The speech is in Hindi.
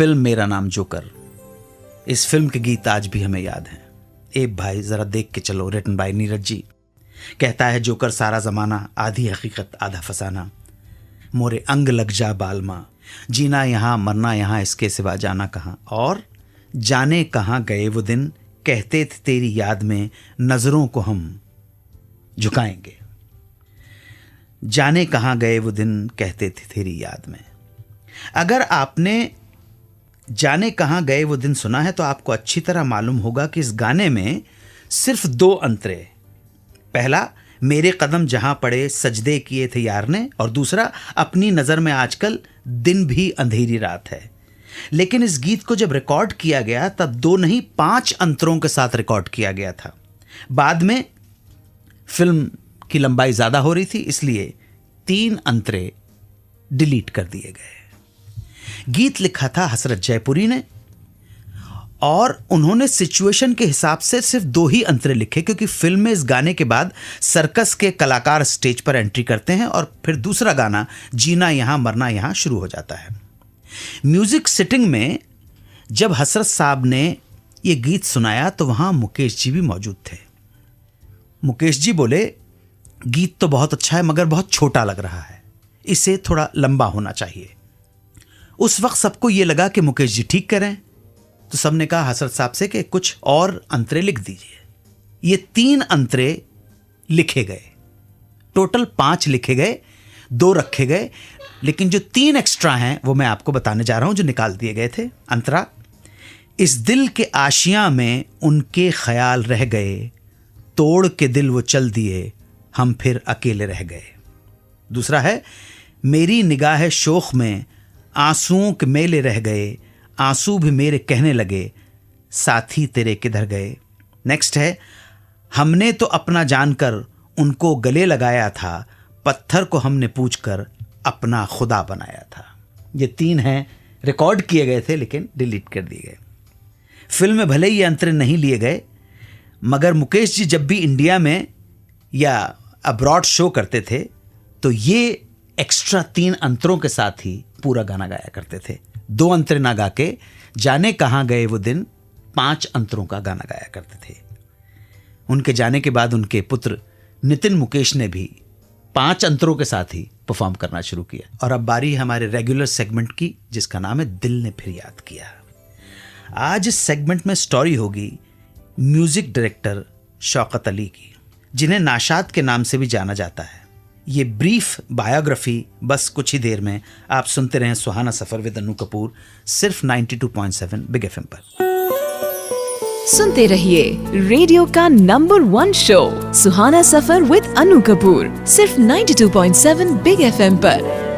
फिल्म मेरा नाम जोकर। इस फिल्म के गीत आज भी हमें याद हैं। ए भाई जरा देख के चलो, रिटन बाय नीरज जी। कहता है जोकर सारा जमाना, आधी हकीकत आधा फसाना, मोरे अंग लग जा बालमा, जीना यहाँ मरना यहाँ, इसके सिवा जाना कहाँ, और जाने कहाँ गए वो दिन, कहते थे तेरी याद में नजरों को हम झुकाएंगे। जाने कहाँ गए वो दिन, कहते थे तेरी याद में। अगर आपने जाने कहाँ गए वो दिन सुना है तो आपको अच्छी तरह मालूम होगा कि इस गाने में सिर्फ 2 अंतरे। पहला, मेरे कदम जहां पड़े सजदे किए थे यार ने, और दूसरा, अपनी नज़र में आजकल दिन भी अंधेरी रात है। लेकिन इस गीत को जब रिकॉर्ड किया गया तब 2 नहीं 5 अंतरों के साथ रिकॉर्ड किया गया था। बाद में फिल्म की लंबाई ज़्यादा हो रही थी, इसलिए 3 अंतरे डिलीट कर दिए गए। गीत लिखा था हसरत जयपुरी ने, और उन्होंने सिचुएशन के हिसाब से सिर्फ 2 ही अंतरे लिखे, क्योंकि फिल्म में इस गाने के बाद सर्कस के कलाकार स्टेज पर एंट्री करते हैं और फिर दूसरा गाना जीना यहाँ मरना यहाँ शुरू हो जाता है। म्यूजिक सिटिंग में जब हसरत साहब ने ये गीत सुनाया तो वहाँ मुकेश जी भी मौजूद थे। मुकेश जी बोले, गीत तो बहुत अच्छा है मगर बहुत छोटा लग रहा है, इसे थोड़ा लंबा होना चाहिए। उस वक्त सबको ये लगा कि मुकेश जी ठीक करें, तो सबने कहा हसरत साहब से कि कुछ और अंतरे लिख दीजिए। ये 3 अंतरे लिखे गए, टोटल 5 लिखे गए, 2 रखे गए, लेकिन जो 3 एक्स्ट्रा हैं वो मैं आपको बताने जा रहा हूं, जो निकाल दिए गए थे। अंतरा, इस दिल के आशियां में उनके ख्याल रह गए, तोड़ के दिल वो चल दिए, हम फिर अकेले रह गए। दूसरा है, मेरी निगाह शोख में आंसुओं के मेले रह गए, आंसू भी मेरे कहने लगे, साथी तेरे किधर गए। नेक्स्ट है, हमने तो अपना जानकर उनको गले लगाया था, पत्थर को हमने पूछकर अपना खुदा बनाया था। ये 3 हैं, रिकॉर्ड किए गए थे लेकिन डिलीट कर दिए गए। फिल्म में भले ही ये अंतरे नहीं लिए गए, मगर मुकेश जी जब भी इंडिया में या अब्रॉड शो करते थे तो ये एक्स्ट्रा 3 अंतरों के साथ ही पूरा गाना गाया करते थे। 2 अंतरे ना गा के जाने कहाँ गए वो दिन 5 अंतरों का गाना गाया करते थे। उनके जाने के बाद उनके पुत्र नितिन मुकेश ने भी 5 अंतरों के साथ ही परफॉर्म करना शुरू किया। और अब बारी हमारे रेगुलर सेगमेंट की, जिसका नाम है दिल ने फिर याद किया। आज इस सेगमेंट में स्टोरी होगी म्यूजिक डायरेक्टर शौकत अली की, जिन्हें नाशाद के नाम से भी जाना जाता है। ये ब्रीफ बायोग्राफी बस कुछ ही देर में आप सुनते रहें सुहाना सफर विद अनु कपूर, सिर्फ 92.7 बिग एफएम पर। सुनते रहिए रेडियो का number 1 show Suhana Safar with Annu Kapoor, सिर्फ 92.7 बिग एफएम पर।